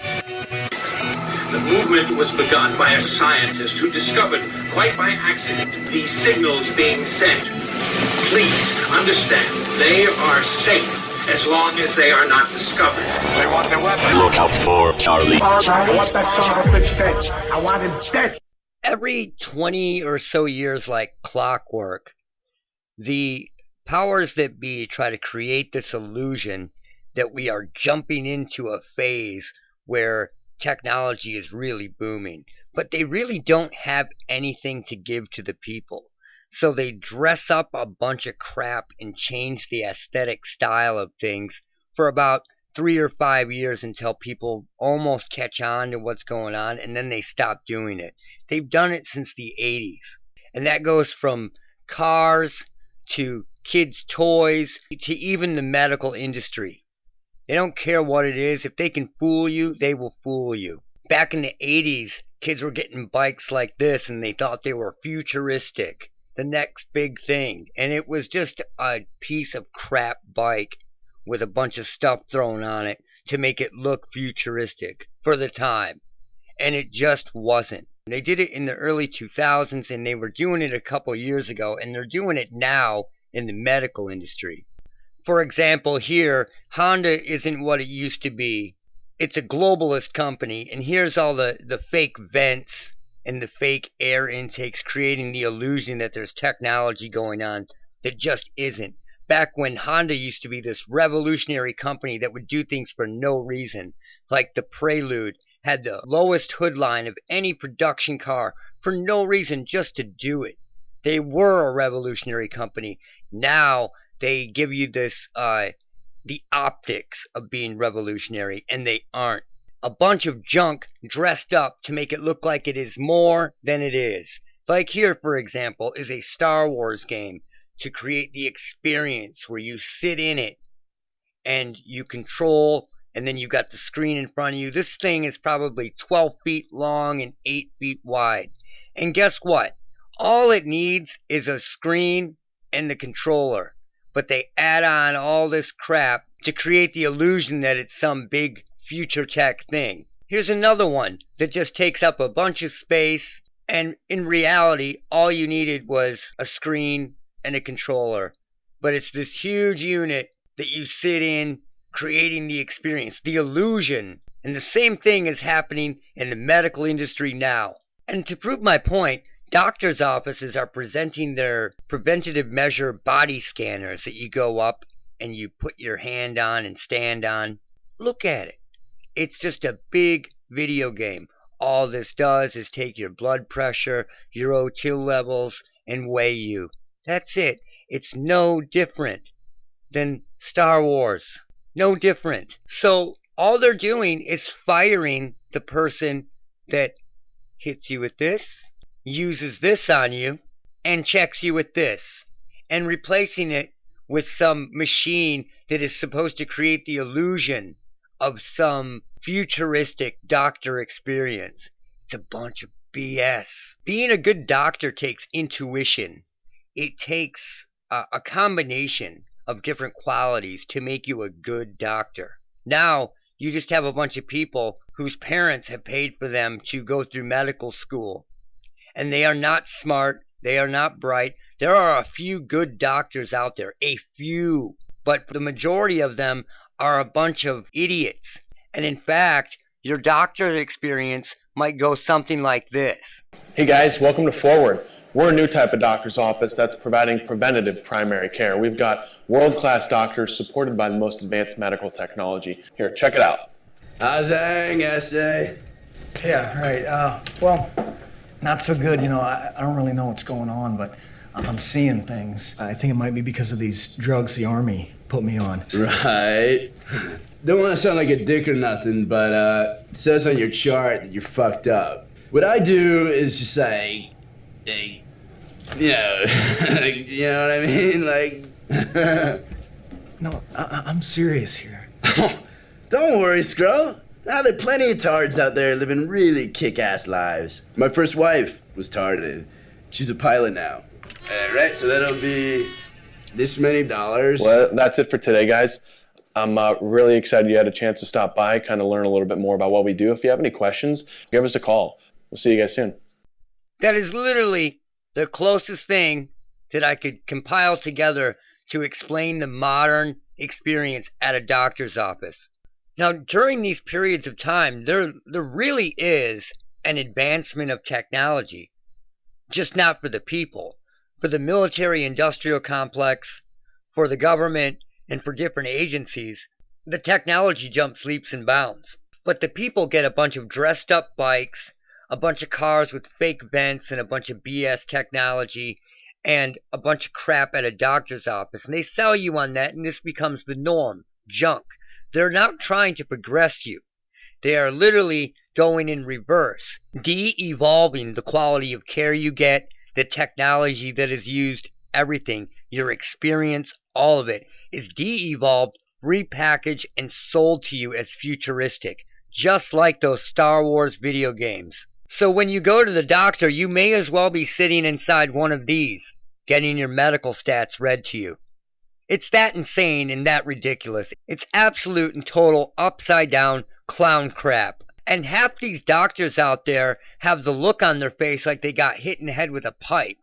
The movement was begun by a scientist who discovered, quite by accident, these signals being sent. Please understand, they are safe as long as they are not discovered. They want their weapon. Look out for Charlie. I want that son of a bitch dead. I want him dead. Every 20 or so years, like clockwork, the powers that be try to create this illusion that we are jumping into a phase where technology is really booming, but they really don't have anything to give to the people. So they dress up a bunch of crap and change the aesthetic style of things for about 3 or 5 years until people almost catch on to what's going on, and then they stop doing it. They've done it since the 80s, and that goes from cars to kids' toys to even the medical industry. They don't care what it is. If they can fool you, they will fool you. Back in the 80s, kids were getting bikes like this, and they thought they were futuristic, the next big thing. And it was just a piece of crap bike with a bunch of stuff thrown on it to make it look futuristic for the time. And it just wasn't. They did it in the early 2000s, and they were doing it a couple years ago, and they're doing it now in the medical industry. For example, here, Honda isn't what it used to be. It's a globalist company, and here's all the fake vents and the fake air intakes creating the illusion that there's technology going on that just isn't. Back when Honda used to be this revolutionary company that would do things for no reason, like the Prelude had the lowest hood line of any production car for no reason, just to do it. They were a revolutionary company. Now they give you this, the optics of being revolutionary, and they aren't. A bunch of junk dressed up to make it look like it is more than it is. Like here, for example, is a Star Wars game to create the experience where you sit in it and you control, and then you got the screen in front of you. This thing is probably 12 feet long and 8 feet wide. And guess what? All it needs is a screen and the controller. But they add on all this crap to create the illusion that it's some big future tech thing. Here's another one that just takes up a bunch of space, and in reality, all you needed was a screen and a controller. But it's this huge unit that you sit in, creating the experience, the illusion. And the same thing is happening in the medical industry now. And to prove my point, doctors' offices are presenting their preventative measure body scanners that you go up and you put your hand on and stand on. Look at it. It's just a big video game. All this does is take your blood pressure, your O2 levels, and weigh you. That's it. It's no different than Star Wars. No different. So all they're doing is firing the person that hits you with this, uses this on you, and checks you with this, and replacing it with some machine that is supposed to create the illusion of some futuristic doctor experience. It's a bunch of BS. Being a good doctor takes intuition. It takes a combination of different qualities to make you a good doctor. Now, you just have a bunch of people whose parents have paid for them to go through medical school. And they are not smart. They are not bright. There are a few good doctors out there. A few. But the majority of them are a bunch of idiots. And in fact, your doctor's experience might go something like this. Hey guys, welcome to Forward. We're a new type of doctor's office that's providing preventative primary care. We've got world-class doctors supported by the most advanced medical technology. Here, check it out. Azang, essay. Yeah, right. Well, not so good. You know, I don't really know what's going on, but I'm seeing things. I think it might be because of these drugs the Army put me on. Right. Don't want to sound like a dick or nothing, but it says on your chart that you're fucked up. What I do is just like, you know, you know what I mean? Like, No, I'm serious here. don't worry, Scro. Now there are plenty of tards out there living really kick-ass lives. My first wife was tarded. She's a pilot now. Right, so that'll be this many dollars. Well, that's it for today, guys. I'm really excited you had a chance to stop by, kind of learn a little bit more about what we do. If you have any questions, give us a call. We'll see you guys soon. That is literally the closest thing that I could compile together to explain the modern experience at a doctor's office. Now, during these periods of time, there really is an advancement of technology, just not for the people, for the military-industrial complex, for the government, and for different agencies. The technology jumps leaps and bounds. But the people get a bunch of dressed up bikes, a bunch of cars with fake vents and a bunch of BS technology, and a bunch of crap at a doctor's office. And they sell you on that, and this becomes the norm. Junk. They're not trying to progress you. They are literally going in reverse, de-evolving the quality of care you get, the technology that is used, everything, your experience, all of it is de-evolved, repackaged, and sold to you as futuristic, just like those Star Wars video games. So when you go to the doctor, you may as well be sitting inside one of these, getting your medical stats read to you. It's that insane and that ridiculous. It's absolute and total upside down clown crap. And half these doctors out there have the look on their face like they got hit in the head with a pipe.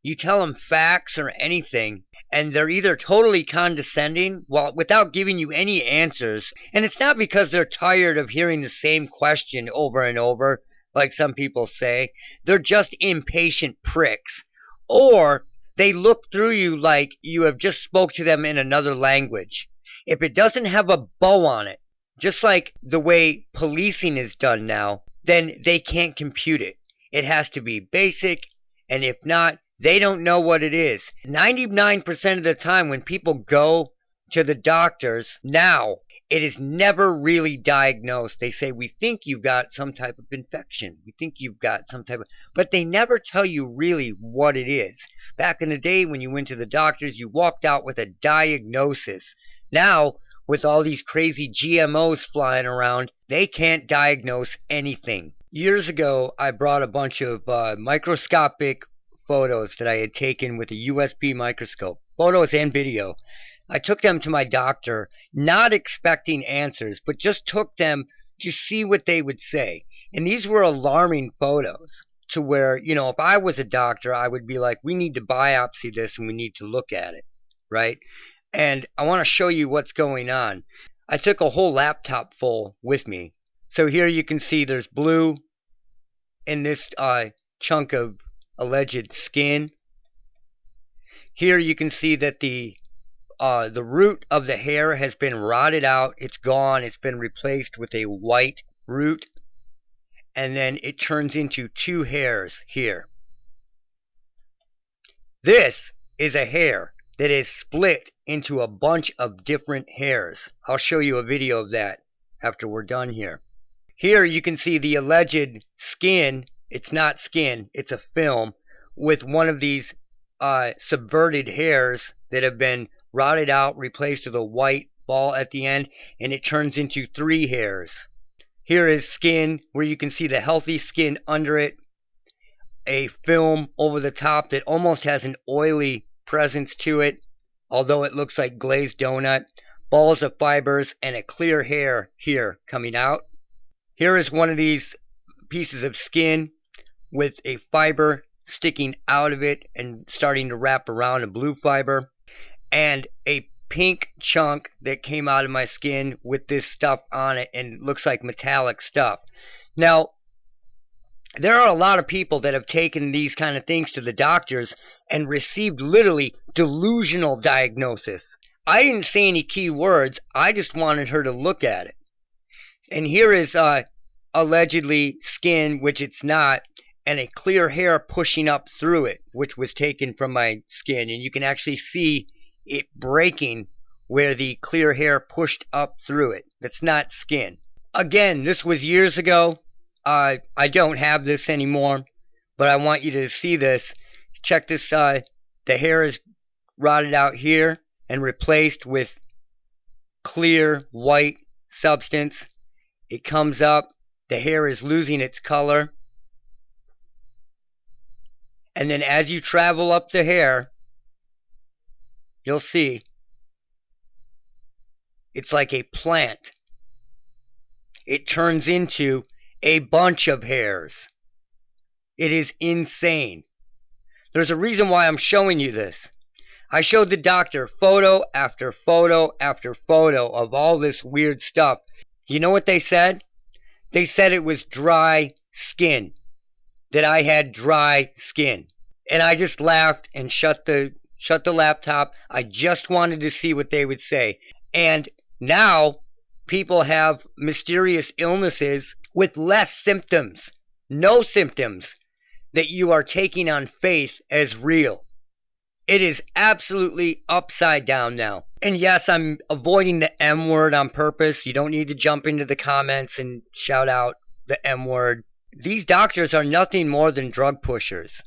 You tell them facts or anything, and they're either totally condescending without giving you any answers. And it's not because they're tired of hearing the same question over and over, like some people say. They're just impatient pricks. Or they look through you like you have just spoke to them in another language. If it doesn't have a bow on it, just like the way policing is done now, then they can't compute it. It has to be basic, and if not, they don't know what it is. 99% of the time when people go to the doctors now, it is never really diagnosed. They say, we think you've got some type of infection. We think you've got some type of... But they never tell you really what it is. Back in the day when you went to the doctors, you walked out with a diagnosis. Now, with all these crazy GMOs flying around, they can't diagnose anything. Years ago, I brought a bunch of microscopic photos that I had taken with a USB microscope, photos and video. I took them to my doctor, not expecting answers, but just took them to see what they would say. And these were alarming photos to where, if I was a doctor, I would be like, we need to biopsy this and we need to look at it, right? And I want to show you what's going on. I took a whole laptop full with me. So here you can see there's blue in this chunk of alleged skin. Here you can see that the root of the hair has been rotted out. It's gone. It's been replaced with a white root. And then it turns into two hairs here. This is a hair that is split into a bunch of different hairs. I'll show you a video of that after we're done here. Here you can see the alleged skin. It's not skin. It's a film with one of these subverted hairs that have been rotted out, replaced with a white ball at the end, and it turns into three hairs. Here is skin where you can see the healthy skin under it, a film over the top that almost has an oily presence to it, although it looks like glazed donut, balls of fibers, and a clear hair here coming out. Here is one of these pieces of skin with a fiber sticking out of it and starting to wrap around a blue fiber, and a pink chunk that came out of my skin with this stuff on it and looks like metallic stuff. Now, there are a lot of people that have taken these kind of things to the doctors and received literally delusional diagnosis. I didn't say any key words. I just wanted her to look at it. And here is allegedly skin, which it's not, and a clear hair pushing up through it, which was taken from my skin. And you can actually see it breaking where the clear hair pushed up through it. That's not skin. Again, this was years ago. I don't have this anymore, but I want you to see this. Check this side. The hair is rotted out here and replaced with clear white substance. It comes up. The hair is losing its color. And then as you travel up the hair, you'll see It's like a plant. It turns into a bunch of hairs. It is insane. There's a reason why I'm showing you this. I showed the doctor photo after photo after photo of all this weird stuff. You know what they said? They said it was dry skin. That I had dry skin. And I just laughed and shut the laptop. I just wanted to see what they would say. And now people have mysterious illnesses with less symptoms, no symptoms, that you are taking on faith as real. It is absolutely upside down now. And yes, I'm avoiding the M word on purpose. You don't need to jump into the comments and shout out the M word. These doctors are nothing more than drug pushers.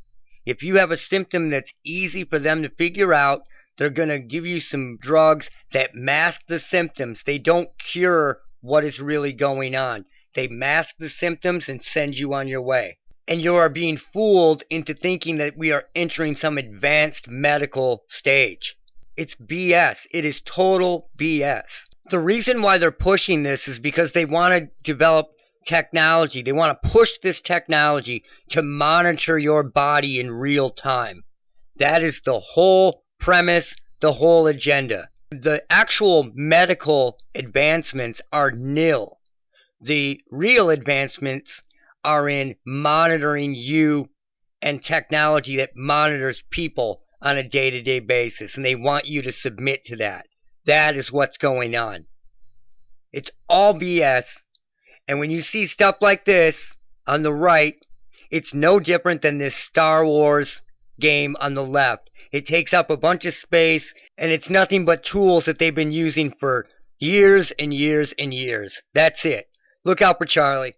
If you have a symptom that's easy for them to figure out, they're going to give you some drugs that mask the symptoms. They don't cure what is really going on. They mask the symptoms and send you on your way. And you are being fooled into thinking that we are entering some advanced medical stage. It's BS. It is total BS. The reason why they're pushing this is because they want to develop technology. They want to push this technology to monitor your body in real time. That is the whole premise, the whole agenda. The actual medical advancements are nil. The real advancements are in monitoring you and technology that monitors people on a day-to-day basis, and they want you to submit to that. That is what's going on. It's all BS. And when you see stuff like this on the right, it's no different than this Star Wars game on the left. It takes up a bunch of space, and it's nothing but tools that they've been using for years and years and years. That's it. Look out for Charlie.